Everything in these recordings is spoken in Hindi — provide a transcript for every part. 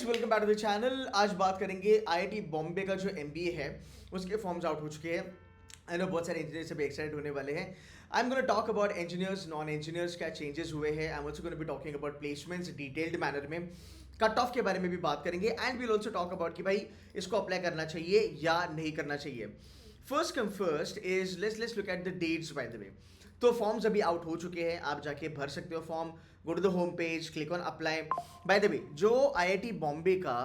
Guys welcome back to the channel. आज बात करेंगे आईआईटी बॉम्बे का जो एमबीए है उसके फॉर्म्स आउट हो चुके हैं। आई नो बहुत सारे इंजीनियर्स भी एक्साइटेड होने वाले हैं। I am gonna talk about engineers, non engineers, क्या चेंजेस हुए हैं। I am also gonna be talking about placements detailed manner में। कट ऑफ के बारे में भी बात करेंगे and we'll also talk about कि भाई इसको अप्लाई करना चाहिए या नहीं करना चाहिए। First come first is let's look at the dates by the way. तो फॉर्म्स अभी आउट हो चुके हैं, आप जाके भर सकते हो form. Go to the home page, click on apply. By the way जो आईआईटी बॉम्बे का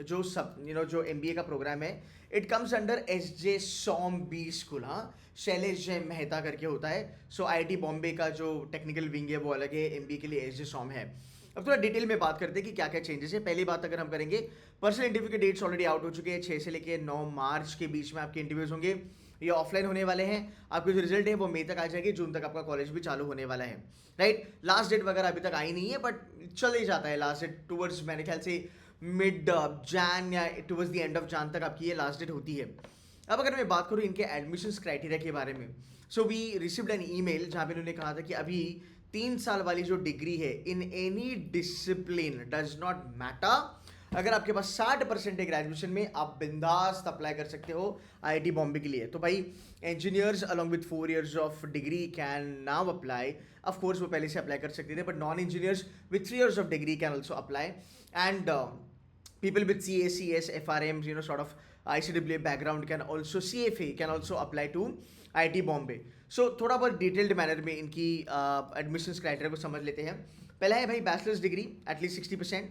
जो एमबीए का प्रोग्राम है, it comes under SJ SOM B school. हाँ, शैलेश जय मेहता करके होता है। सो आईआईटी बॉम्बे का जो टेक्निकल विंग है वो अलग है, एमबीए के लिए एसजे सॉम है। अब थोड़ा डिटेल में बात करते हैं कि क्या क्या चेंजेस है। पहली बात अगर हम करेंगे, पर्सनल इंटरव्यू के डेट्स ऑलरेडी आउट हो चुके हैं। 6 से लेकर 9 मार्च के बीच में आपके इंटरव्यूज होंगे। ये ऑफलाइन होने वाले हैं। आपके जो रिजल्ट है वो मई तक आ जाएगी, जून तक आपका कॉलेज भी चालू होने वाला है। राइट, लास्ट डेट वगैरह अभी तक आई नहीं है, बट चल ही जाता है लास्ट डेट टूवर्ड्स, मेरे ख्याल से मिड जैन या towards the end of Jain तक आपकी ये लास्ट डेट होती है। अब अगर मैं बात करूँ इनके एडमिशंस क्राइटेरिया के बारे में, so we received an email जहाँ पे उन्होंने कहा था कि अभी 3 साल वाली जो डिग्री है in any discipline does not matter. अगर आपके पास 60% है ग्रेजुएशन में, आप बिंदास्त अप्लाई कर सकते हो आईआईटी बॉम्बे के लिए। तो भाई engineers along with 4 years of degree can now apply. Of course वो पहले से अप्लाई कर सकते थे, but non engineers with 3 years of degree can also apply. And people with CA, CS, FRMs, sort of ICWA background can also, CFA can also apply to IIT Bombay. So थोड़ा बहुत डिटेल्ड मैनर में इनकी एडमिशंस क्राइटेरिया को समझ लेते हैं। पहला है भाई बैचलर्स डिग्री एटलीस्ट 60%,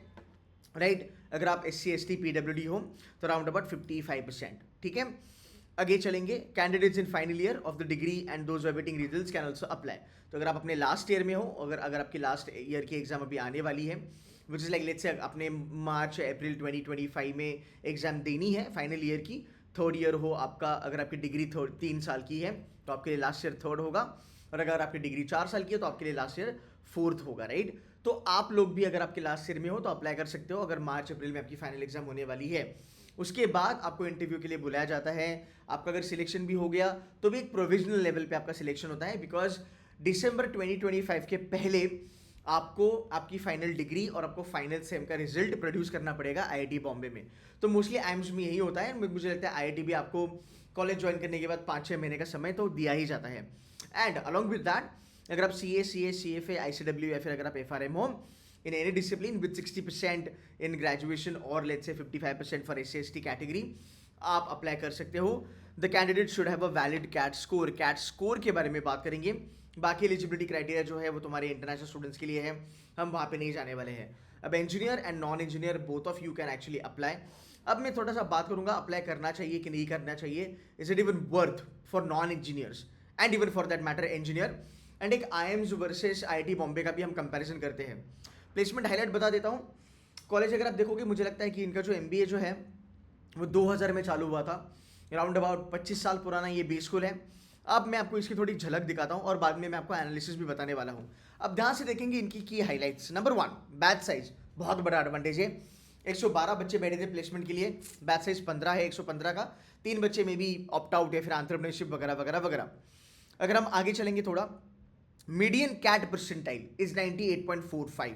राइट। अगर आप SC ST PWD हो तो अराउंड अबाउट 55%, ठीक है। आगे चलेंगे, candidates in final year of the degree and those awaiting results can also apply. तो अगर आप अपने लास्ट ईयर में हो, अगर आपकी लास्ट ईयर की एग्जाम अभी आने वाली है, which is like let's say अपने मार्च अप्रैल 2025 में एग्जाम देनी है फाइनल ईयर की, थर्ड ईयर हो आपका, अगर आपकी डिग्री 3 साल की है तो आपके लिए लास्ट ईयर थर्ड होगा, और अगर आपकी डिग्री 4 साल की है तो आपके लिए लास्ट ईयर फोर्थ होगा, राइट। तो आप लोग भी अगर आपके लास्ट ईयर में हो तो अप्लाई कर सकते हो अगर मार्च अप्रैल में आपकी फाइनल एग्जाम होने वाली है। उसके बाद आपको इंटरव्यू के लिए बुलाया जाता है। आपका अगर सिलेक्शन भी हो गया तो भी एक प्रोविजनल लेवल पे आपका सिलेक्शन होता है, बिकॉज दिसंबर 2025 के पहले आपको आपकी फाइनल डिग्री और आपको फाइनल सेम का रिजल्ट प्रोड्यूस करना पड़ेगा आईआईटी बॉम्बे में। तो मोस्टली आईएम्स में यही होता है। मुझे लगता है आईआईटी भी आपको कॉलेज ज्वाइन करने के बाद 5-6 महीने का समय तो दिया ही जाता है। एंड अलॉन्ग विद दैट अगर आप CA, CS, CFA, ICW या फिर अगर आप FRM हो in any discipline with 60% in graduation or let's say 55% for SC ST category, आप अप्लाई कर सकते हो। The candidate should have a valid CAT score. CAT score के बारे में बात करेंगे। बाकी एलिजिबिलिटी क्राइटेरिया जो है वो तुम्हारे इंटरनेशनल स्टूडेंट्स के लिए है, हम वहाँ पे नहीं जाने वाले हैं। अब engineer and non engineer both of you can actually apply. अब मैं थोड़ा सा बात करूंगा अप्लाई करना चाहिए कि नहीं करना चाहिए। Is it even worth for non engineers and even for that matter engineer. And एक IIMs वर्सेस आईआईटी बॉम्बे का भी हम कंपेरिजन करते हैं। प्लेसमेंट हाईलाइट बता देता हूँ। कॉलेज अगर आप देखोगे, मुझे लगता है कि इनका जो MBA जो है वो 2000 में चालू हुआ था। अराउंड अबाउट 25 साल पुराना ये बी स्कूल है। अब मैं आपको इसकी थोड़ी झलक दिखाता हूँ और बाद में मैं आपको एनालिसिस भी बताने वाला हूँ। अब ध्यान से देखेंगे इनकी की हाईलाइट्स। नंबर 1, बैच साइज बहुत बड़ा एडवांटेज है। 112 बच्चे बैठे थे प्लेसमेंट के लिए, बैच साइज 15 है। 115 का 3 बच्चे में भी ऑप्ट आउट या फिर एंटरप्रेन्योरशिप वगैरह वगैरह वगैरह। अगर हम आगे चलेंगे थोड़ा, median CAT percentile is 98.45।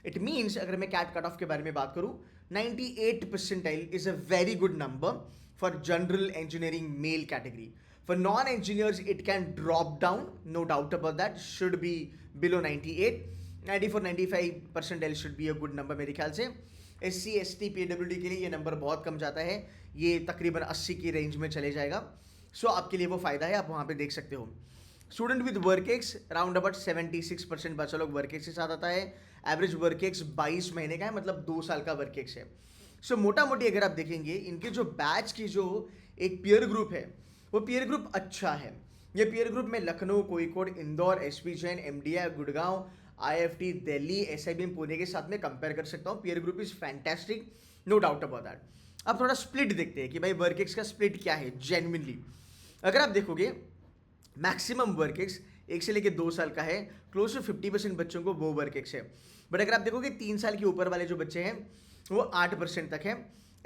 It means अगर मैं कैट कट ऑफ के बारे में बात करूं, 98 percentile is a very good number for general engineering male category. For non engineers it can drop down, no doubt about that, should be below 98। 94-95 percentile should be a good number मेरे ख्याल से। SC ST PWD के लिए ये नंबर बहुत कम जाता है, ये तकरीबन 80 की रेंज में चले जाएगा। सो आपके लिए वो फायदा है, आप वहाँ पे देख सकते हो। Student with work ex around about 76% बच्चा लोग वर्क एक्स के साथ आता है। एवरेज वर्क एक्स 22 महीने का है, मतलब 2 साल का वर्क एक्स है। सो मोटा मोटी अगर आप देखेंगे इनके जो बैच की जो एक पीयर ग्रुप है वो पीयर ग्रुप अच्छा है। ये पीयर ग्रुप में Lucknow, Kozhikode, Indore, SP Jain, MDI, Gurgaon, IFT, Delhi, SIBM Pune के साथ में कंपेयर कर सकता हूँ। Peer group is fantastic, no doubt about that. अब थोड़ा स्प्लिट देखते हैं कि भाई वर्क एक्स का स्प्लिट क्या है जेन्युइनली। अगर आप देखोगे मैक्सिमम वर्क एक्स 1 से लेकर 2 साल का है, क्लोज टू 50% बच्चों को वो वर्क एक्स है। बट अगर आप देखोगे 3 साल के ऊपर वाले जो बच्चे हैं वो 8% तक है।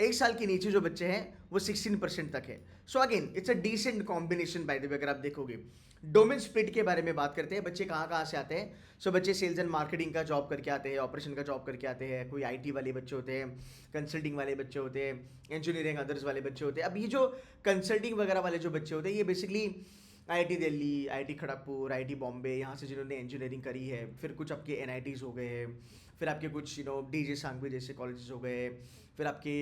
1 साल के नीचे जो बच्चे हैं वो 16% तक है। So again it's a decent combination by the way. अगर आप देखोगे डोमेन स्प्लिट के बारे में बात करते हैं, बच्चे कहाँ कहाँ से आते हैं। सो बच्चे सेल्स एंड मार्केटिंग का जॉब करके आते हैं, ऑपरेशन का जॉब करके आते हैं, कोई आईटी वाले बच्चे होते हैं, कंसल्टिंग वाले बच्चे होते हैं, इंजीनियरिंग अदर्स वाले बच्चे होते हैं। अब ये जो कंसल्टिंग वगैरह वाले जो बच्चे होते हैं, ये basically IIT Delhi, IIT Kharagpur, IIT Bombay, यहाँ से जिन्होंने इंजीनियरिंग करी है, फिर कुछ आपके एनआईटीज़ हो गए हैं, फिर आपके कुछ डीजे सांगवी जैसे कॉलेजेस हो गए, फिर आपके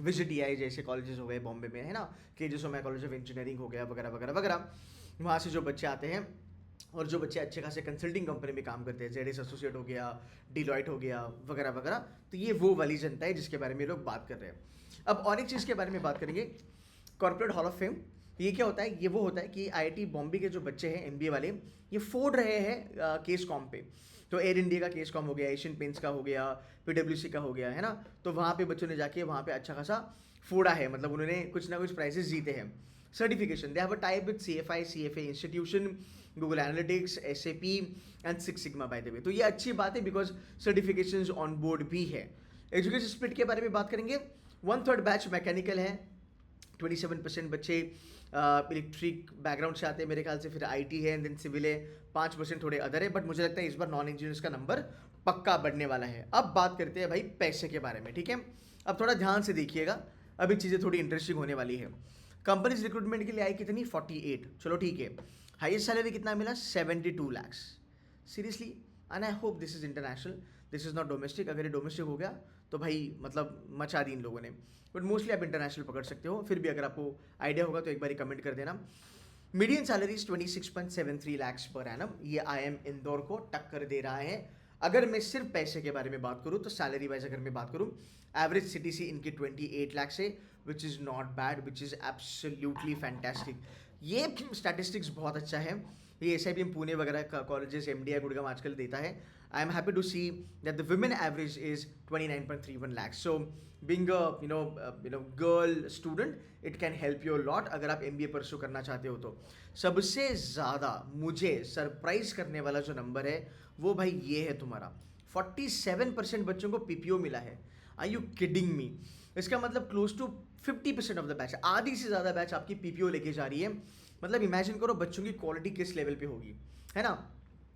विजिट टीआई जैसे कॉलेजेस हो गए बॉम्बे में, है ना, के जे सोमैया कॉलेज ऑफ इंजीनियरिंग हो गया वगैरह वगैरह वगैरह। वहाँ से जो बच्चे आते हैं और जो बच्चे अच्छे खासे कंसल्टिंग कंपनी में काम करते हैं, जेडएस एसोसिएट हो गया, डिलॉयट हो गया वगैरह वगैरह, तो ये वो वाली जनता है जिसके बारे में लोग बात कर रहे हैं। अब और एक चीज़ के बारे में बात करेंगे, कॉर्पोरेट हॉल ऑफ फेम। ये क्या होता है? ये वो होता है कि आईआईटी बॉम्बे के जो बच्चे हैं एमबीए वाले, ये फोड़ रहे हैं केस कॉम पे। तो एयर इंडिया का केस कॉम हो गया, एशियन पेंट्स का हो गया, पीडब्ल्यूसी का हो गया, है ना। तो वहाँ पे बच्चों ने जाके वहाँ पे अच्छा खासा फोड़ा है, मतलब उन्होंने कुछ ना कुछ प्राइजेस जीते हैं। Certification, they have a type with CFI CFA institution, Google analytics, SAP and six sigma bye the way. तो ये अच्छी बात है बिकॉज सर्टिफिकेशंस ऑन बोर्ड भी है। एजुकेशन स्प्लिट के बारे में बात करेंगे, 1/3 बैच मैकेनिकल है, 27% बच्चे इलेक्ट्रिक बैकग्राउंड से आते हैं मेरे ख्याल से, फिर आईटी है, देन सिविल है, 5% थोड़े अदर है। बट मुझे लगता है इस बार नॉन इंजीनियर्स का नंबर पक्का बढ़ने वाला है। अब बात करते हैं भाई पैसे के बारे में, ठीक है। अब थोड़ा ध्यान से देखिएगा, अभी चीज़ें थोड़ी इंटरेस्टिंग होने वाली है। कंपनीज रिक्रूटमेंट के लिए आई कितनी? 48, चलो ठीक है। हाईएस्ट सैलरी कितना मिला? 72 lakhs। Seriously, and I hope this is international, this is not domestic. अगर ये डोमेस्टिक हो गया तो भाई मतलब मचा दी इन लोगों ने, बट मोस्टली आप इंटरनेशनल पकड़ सकते हो। फिर भी अगर आपको आइडिया होगा तो एक बार कमेंट कर देना। Median salary 26.73 lakhs per annum, ये IIM इंदौर को टक्कर दे रहा है। अगर मैं सिर्फ पैसे के बारे में बात करूँ तो सैलरी वाइज अगर मैं बात करूँ, एवरेज CTC इनकी 28 lakhs है, which is not bad, which is absolutely fantastic. ये स्टैटिस्टिक्स बहुत अच्छा है। ये SIBM पुणे वगैरह का कॉलेजेस, MDI गुड़गांव आजकल देता है। I am happy to see that the women average is 29.31 lakhs। So being a girl student, it can help you a lot अगर आप MBA परस्यू करना चाहते हो तो। सबसे ज़्यादा मुझे सरप्राइज करने वाला जो नंबर है वो भाई ये है तुम्हारा, 47% बच्चों को PPO मिला है। Are you kidding me? इसका मतलब close to 50% of the batch, आधी से ज़्यादा बैच आपकी PPO लेके जा रही है। मतलब इमेजिन करो बच्चों की क्वालिटी किस लेवल पे होगी, है ना।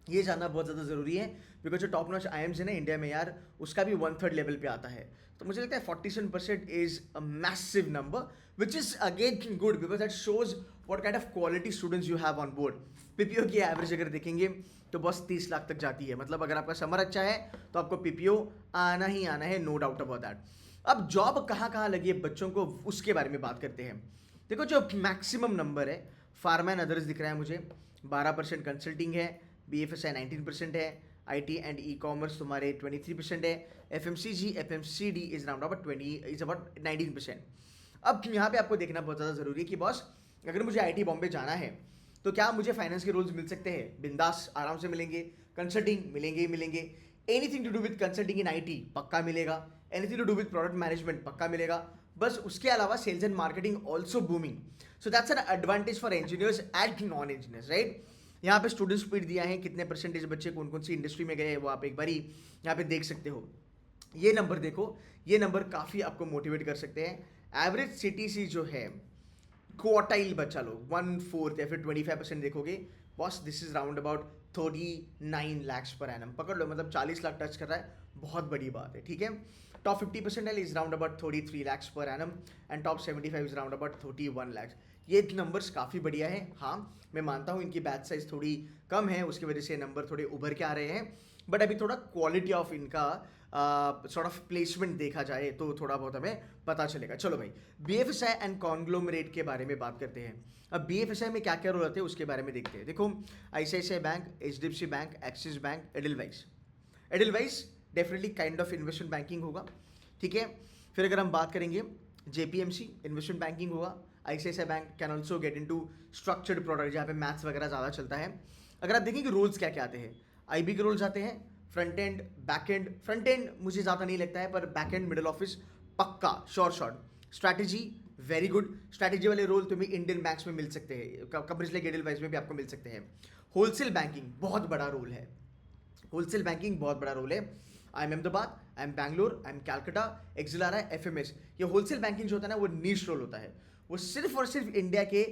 ये जानना बहुत ज़्यादा ज़रूरी है बिकॉज जो टॉप नॉच IIMs है ना इंडिया में यार, उसका भी 1/3 लेवल पे आता है। तो मुझे लगता है 47% is a massive number, which is again good because that shows what kind of quality students you have on board. PPO की एवरेज अगर देखेंगे तो बस 30 लाख तक जाती है। मतलब अगर आपका समर अच्छा है तो आपको PPO आना ही आना है, नो डाउट अबाउट दैट। अब जॉब कहाँ कहाँ लगी है बच्चों को, उसके बारे में बात करते हैं। देखो जो मैक्सिमम नंबर है, फार्मा एंड अदर्स दिख रहा है मुझे, 12% कंसल्टिंग है, BFSI 19% है, IT एंड E-कॉमर्स तुम्हारे 23% है, FMCG FMCD is round about 19%। अब यहाँ पे आपको देखना बहुत ज़्यादा ज़रूरी है कि बॉस अगर मुझे IT बॉम्बे जाना है तो क्या मुझे फाइनेंस के रोल्स मिल सकते हैं? बिंदास आराम से मिलेंगे, कंसल्टिंग मिलेंगे ही मिलेंगे, anything to do with consulting in IT पक्का मिलेगा, anything to do with product management पक्का मिलेगा। बस उसके अलावा sales and marketing also booming. So that's an advantage for engineers and non engineers, right. यहाँ पे स्टूडेंट स्पीड दिया है, कितने परसेंटेज बच्चे कौन कौन सी इंडस्ट्री में गए हैं वो आप एक बारी यहाँ पे देख सकते हो। ये नंबर देखो, ये नंबर काफ़ी आपको मोटिवेट कर सकते हैं। एवरेज CTC जो है क्वार्टाइल बच्चा लोग 1/4 या फिर 25% देखोगे, boss this is round about 39 lakhs per annum, पकड़ लो, मतलब 40 लाख टच कर रहा है, बहुत बड़ी बात है, ठीक है। Top 50% is round about 33 lakhs per annum and top 75 is round about 31 lakhs। ये नंबर्स काफ़ी बढ़िया है। हाँ मैं मानता हूँ इनकी बैच साइज थोड़ी कम है, उसकी वजह से नंबर थोड़े उभर के आ रहे हैं, बट अभी थोड़ा क्वालिटी ऑफ इनका सॉर्ट ऑफ प्लेसमेंट देखा जाए तो थोड़ा बहुत हमें पता चलेगा। चलो भाई BFSI एंड कॉन्ग्लोमरेट के बारे में बात करते हैं। अब BFSI में क्या क्या रोल आते हैं उसके बारे में देखते हैं। देखो ICICI bank, HDFC bank, Axis bank, Edelweiss definitely kind of investment banking होगा, ठीक है। फिर अगर हम बात करेंगे JPMC इन्वेस्टमेंट बैंकिंग होगा। ICICI bank can also get in to structured product जहाँ पे मैथ्स वगैरह ज़्यादा चलता है। अगर आप देखेंगे रोल्स क्या क्या आते हैं, IB के रोल्स आते हैं, front end back and. Front end मुझे ज़्यादा नहीं लगता है, पर बैक एंड मिडिल ऑफिस पक्का short. Strategy very good, strategy वाले रोल तुम्हें इंडियन बैंक्स में मिल सकते हैं, कंपनीज लाइक एडलवाइस में भी आपको मिल सकते हैं। होलसेल बैंकिंग बहुत बड़ा रोल है, होलसेल बैंकिंग बहुत बड़ा रोल है। IIM Ahmedabad, I M Bangalore, I M Calcutta, XLRI, FMS. ये होलसेल बैंकिंग जो होता है ना वो नीश रोल होता है, वो सिर्फ और सिर्फ इंडिया के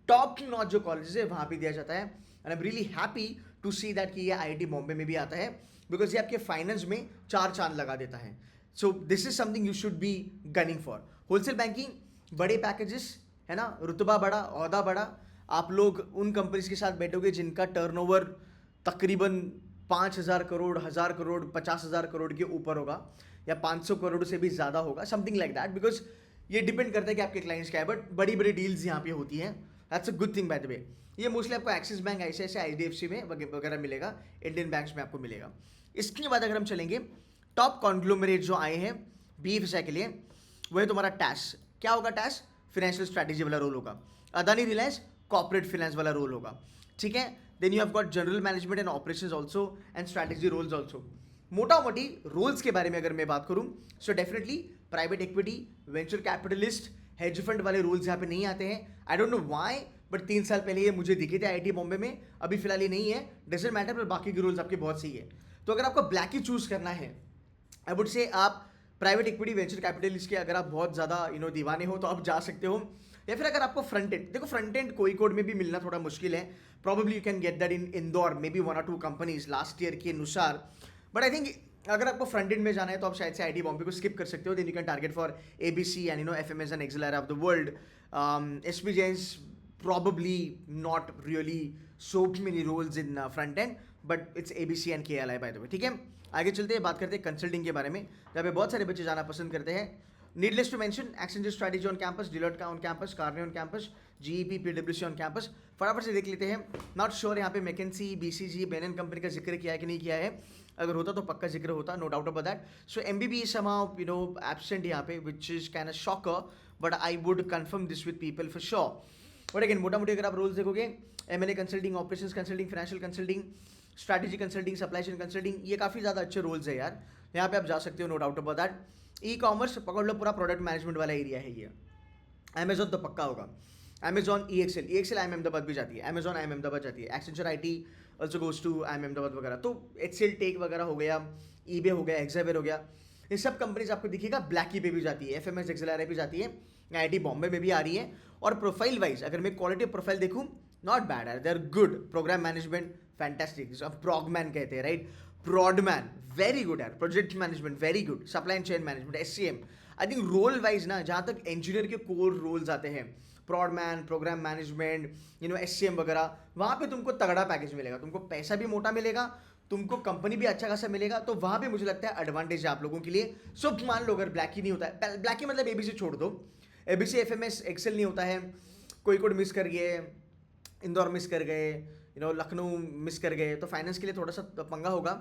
टॉप नॉच जो कॉलेजेस है वहाँ पे दिया जाता है। And I am really happy to see that कि ये आईआईटी बॉम्बे में भी आता है, बिकॉज ये आपके फाइनेंस में 4 चांद लगा देता है। So this is something you should be gunning for. Wholesale banking, बड़े पैकेजेस है ना, रुतबा बड़ा, ओहदा बड़ा, आप लोग उन कंपनीज के साथ बैठोगे जिनका टर्नओवर तकरीबन 5,000 करोड़, 1,000 करोड़, 50,000 करोड़ के ऊपर होगा, या 500 करोड़ से भी ज़्यादा होगा, समथिंग लाइक दैट, बिकॉज ये डिपेंड करता है कि आपके क्लाइंट्स क्या है, बट बड़ी बड़ी डील्स यहाँ पे होती हैं। That's a good thing bye the वे। ये मोस्टली आपको एक्सिस बैंक, ICICI, IDFC में वगैरह मिलेगा, इंडियन बैंक्स में आपको मिलेगा। इसके बाद अगर हम चलेंगे टॉप कॉन्ग्लोमरेट जो आए हैं BFSI के लिए, वो है तुम्हारा टैस। क्या होगा टैस? फाइनेंशियल स्ट्रैटेजी वाला रोल होगा। अदानी रिलायंस कॉर्पोरेट फाइनेंस वाला रोल होगा, ठीक है। Then you have got general management and operations also and strategy roles also. मोटा मोटी रोल्स के बारे में अगर मैं बात करूं, so definitely private equity, venture capitalist, hedge fund वाले रूल्स यहाँ पे नहीं आते हैं। I don't know why, but 3 साल पहले ये मुझे दिखे थे IIT बॉम्बे में, अभी फिलहाल ये नहीं है, डजंट मैटर, पर बाकी के रूल्स आपके बहुत सही है। तो अगर आपको ब्लैक ही चूज करना है, आई वुड से आप प्राइवेट इक्विटी, वेंचर कैपिटलिस्ट के अगर आप बहुत ज़्यादा दीवाने हो तो आप जा सकते हो। या फिर अगर आपको फ्रंट एंड, देखो फ्रंट एंड कोई में भी मिलना थोड़ा मुश्किल है, probably you can get that in Indore, may be 1 or 2 companies last year के अनुसार। बट आई थिंक अगर आपको फ्रंट एंड में जाना है तो आप शायद से IIT बॉम्बे को स्किप कर सकते हो। Then you can target for ABC and FMS and XLRI of the world. SP Jain's probably not really so many roles in front end, but it's ABC and KLI by the way, ठीक है। आगे चलते हैं, बात करते हैं कंसल्टिंग के बारे में, जहाँ पे बहुत सारे बच्चे जाना पसंद करते हैं। Needless to mention, Accenture strategy on campus, Deloitte का on campus, Kearney on campus, GEP, PwC on campus. फटाफट से देख लेते हैं। नॉट श्योर यहाँ पे McKinsey, BCG, Bain and company का जिक्र किया है कि नहीं किया है, अगर होता तो पक्का जिक्र होता, no doubt about that. So MBB is somehow absent यहाँ पे, which is kind of shocker, but I would confirm this with people for sure. But again मोटा मोटी अगर आप रोल्स देखोगे, M&A consulting, operations consulting, financial consulting, strategy consulting, supply chain consulting, ये काफ़ी ज़्यादा अच्छे रोल्स है यार, यहाँ पे आप जा सकते हो, no doubt about that. E-commerce पकड़ लो, पूरा प्रोडक्ट मैनेजमेंट वाला एरिया है ये। Amazon तो पक्का होगा, Amazon, EXL IIM अहमदाबाद भी जाती है, Amazon IIM अहमदाबाद जाती है, Accenture IT also goes to IIM Ahmedabad वगैरह। तो HCL टेक वगैरह हो गया, eBay हो गया, Hexaware हो गया, ये सब कंपनीज आपको दिखेगा ब्लैकी पे भी जाती है, FMS, एक्सिलरा भी जाती है, IIT बॉम्बे में भी आ रही है। और प्रोफाइल वाइज अगर मैं क्वालिटी प्रोफाइल देखूँ, नॉट बैड है, they are good. Programme management fantastic, progman कहते हैं राइट, प्रॉडमैन वेरी गुड यार, project management very good, supply chain management, SCM। I think role wise ना, जहाँ तक इंजीनियर के कोर रोल्स आते हैं, प्रॉडमैन, प्रोग्राम मैनेजमेंट, SCM वगैरह, वहाँ पे तुमको तगड़ा पैकेज मिलेगा, तुमको पैसा भी मोटा मिलेगा, तुमको कंपनी भी अच्छा खासा मिलेगा। तो वहाँ पे मुझे लगता है एडवांटेज है आप लोगों के लिए। सो मान लो अगर ब्लैकी नहीं होता है, ब्लैकी मतलब ABC छोड़ दो, ABC, FMS, एक्सेल नहीं होता है, कोई मिस कर गए, इंदौर मिस कर गए, लखनऊ मिस कर गए, तो फाइनेंस के लिए थोड़ा सा पंगा होगा।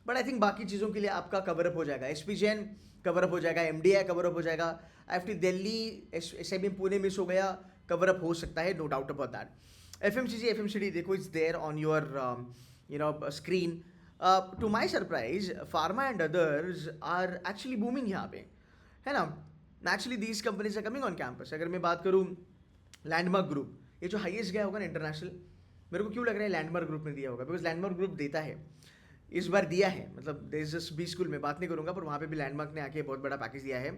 बट आई थिंक बाकी चीज़ों के लिए आपका कवरअप हो जाएगा। SP Jain कवरअप हो जाएगा, MDI कवरअप हो जाएगा, IFT Delhi, SIB Pune miss हो गया, कवरअप हो सकता है, no doubt about that. FMCG, FMCD देखो, it's there on your screen. To my surprise, pharma and others are actually booming यहाँ पे, है ना। Naturally these companies are coming on campus. अगर मैं बात करूँ लैंडमार्क ग्रुप, ये जो हाईएस्ट गया होगा ना इंटरनेशनल, मेरे को क्यों लग रहा है लैंडमार्क ग्रुप ने दिया होगा, बिकॉज लैंडमार्क ग्रुप देता है, इस बार दिया है, मतलब देयर इज बी स्कूल में बात नहीं करूँगा, पर वहाँ पे भी लैंडमार्क ने आके बहुत बड़ा पैकेज दिया है।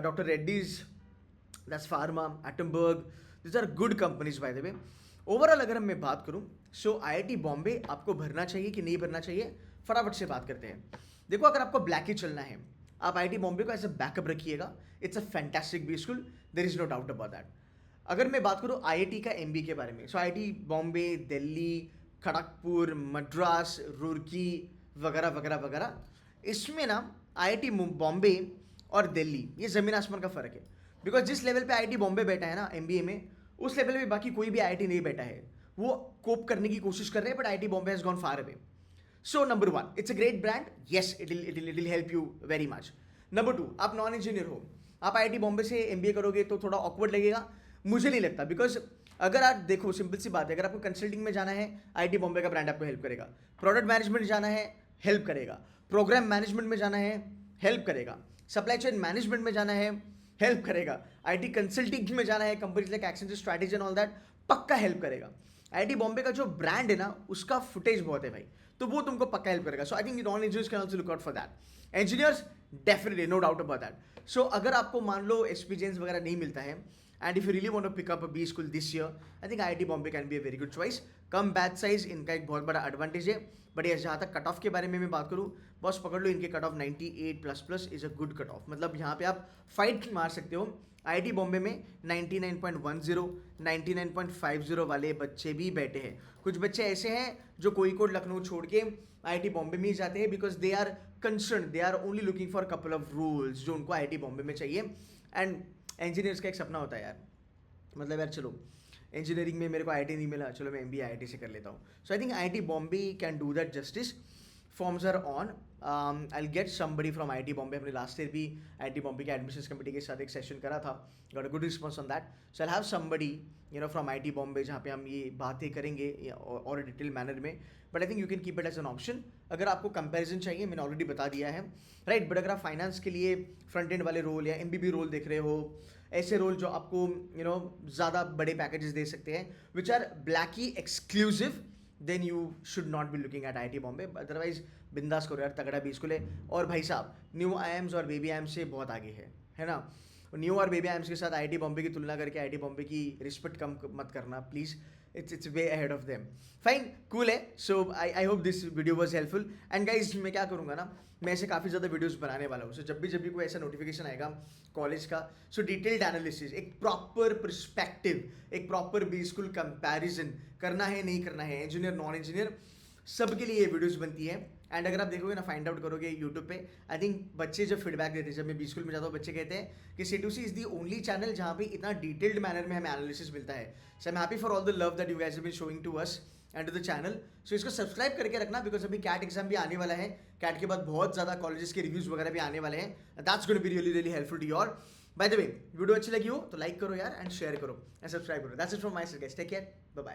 Doctor Reddy's, that's pharma, Atomberg, this are good companies by the way. Overall अगर मैं बात करूँ, सो IIT बॉम्बे आपको भरना चाहिए कि नहीं भरना चाहिए, फटाफट से बात करते हैं। देखो अगर आपको ब्लैक ही चलना है, आप IIT बॉम्बे को एज अ बैकअप रखिएगा, it's a fantastic B school, there is no doubt about that. अगर मैं बात करूँ IIT का MBA के बारे में, सो IIT बॉम्बे, दिल्ली, खड़गपुर, मद्रास, रुड़की वगैरह वगैरह वगैरह, इसमें ना IIT बॉम्बे और दिल्ली, ये ज़मीन आसमान का फ़र्क है। बिकॉज जिस लेवल पे IIT बॉम्बे बैठा है ना MBA में, उस लेवल पे बाकी कोई भी IIT नहीं बैठा है। वो कोप करने की कोशिश कर रहे हैं, but IIT Bombay has gone far away. So number 1, it's a great brand, yes it will help you very much. Number 2, आप नॉन इंजीनियर हो, आप IIT बॉम्बे से MBA करोगे तो थोड़ा ऑकवर्ड लगेगा, मुझे नहीं लगता। बिकॉज अगर आप देखो, सिंपल सी बात है, अगर आपको कंसल्टिंग में जाना है, IIT बॉम्बे का ब्रांड आपको हेल्प करेगा। प्रोडक्ट मैनेजमेंट जाना है, हेल्प करेगा। प्रोग्राम मैनेजमेंट में जाना है, हेल्प करेगा। सप्लाई चेन मैनेजमेंट में जाना है, हेल्प करेगा। IT कंसल्टिंग में जाना है, companies like Accenture, strategy and all that, पक्का हेल्प करेगा। IIT बॉम्बे का जो ब्रांड है ना, उसका फुटेज बहुत है भाई, तो वो तुमको पक्का हेल्प करेगा. So I think non engineers can also look out for that. Engineers definitely no doubt about that. So अगर आपको मान लो एक्सपीरियंस वगैरह नहीं मिलता है, and if you really want to pick up a B school this year, I think IIT Bombay can be a very good choice. कम बैच साइज इनका एक बहुत बड़ा एडवांटेज है. बट यस, जहाँ तक कट ऑफ के बारे में मैं बात करूँ, बस पकड़ लो इनके cut off 98++ is a good cut off. मतलब यहाँ पे आप फाइट मार सकते हो. आईआईटी बॉम्बे में 99.10, 99.50 वाले बच्चे भी बैठे हैं. कुछ बच्चे ऐसे हैं जो कोईकोड लखनऊ छोड़ के आईआईटी बॉम्बे में ही जाते हैं because they are concern, they are only looking for couple of rules जो उनको आईआईटी बॉम्बे में चाहिए. एंड इंजीनियर्स का एक सपना होता है यार, मतलब यार चलो इंजीनियरिंग में मेरे को आईआईटी नहीं मिला, चलो मैं एमबीए आईआईटी से कर लेता हूँ. So I think IIT Bombay can do that justice. Forms are on. I get somebody from IIT Bombay. हमने लास्ट ईयर भी आईआईटी बॉम्बे के एडमिशंस कमेटी के साथ एक सेशन करा था. Got a good response on that. So I have somebody from IIT Bombay जहाँ पे हम ये बातें करेंगे और डिटेल मैनर में. But I think you can keep it as an option. अगर आपको कंपैरिजन चाहिए, मैंने ऑलरेडी बता दिया है, राइट. बट अगर आप फाइनेंस के लिए फ्रंट एंड वाले रोल या एमबीबी रोल देख रहे हो, ऐसे रोल जो आपको ज़्यादा बड़े पैकेजेस दे सकते हैं, which are blacky exclusive, then you should not be looking at IIT Bombay. Otherwise बिंदास करो यार, तगड़ा भी स्कूल है. और भाई साहब न्यू आईएम्स और बेबी आईएम्स से बहुत आगे है ना. न्यू और बेबी आईएम्स के साथ आईआईटी बॉम्बे की तुलना करके आईआईटी बॉम्बे की रिस्पेक्ट कम मत करना please. it's way ahead of them. Fine, cool है. So I hope this video was helpful. And guys मैं क्या करूँगा ना, मैं ऐसे काफ़ी ज़्यादा वीडियोस बनाने वाला हूँ. सो जब भी कोई ऐसा नोटिफिकेशन आएगा कॉलेज का, सो डिटेल्ड एनालिसिस, एक प्रॉपर पर्सपेक्टिव, एक प्रॉपर बी स्कूल कंपैरिजन करना है नहीं करना है, इंजीनियर नॉन इंजीनियर, सबके लिए ये वीडियोस बनती है. एंड अगर आप देखोगे ना, फाइंड आउट करोगे यूट्यूब पे, आई थिंक बच्चे जब फीडबैक देते हैं, जब मैं बी स्कूल में जाता हूँ, बच्चे कहते हैं कि C2C is the only channel जहाँ पे इतना डिटेल्ड मैनर में हमें एनालिसिस मिलता है. So I am happy for all the love that you guys have been showing to us and to the channel. So इसको सब्सक्राइब करके रखना बिकॉज अभी कैट एग्जाम भी आने वाला है. कैट के बाद बहुत ज़्यादा कॉलेजेस के रिव्यूज वगैरह भी आने वाले हैं. That's going to be really really helpful to your. By the way, video अच्छी लगी हो तो लाइक करो यार, एंड शेयर करो एंड सब्सक्राइब करो. That's it from my side guys. Take care, bye bye.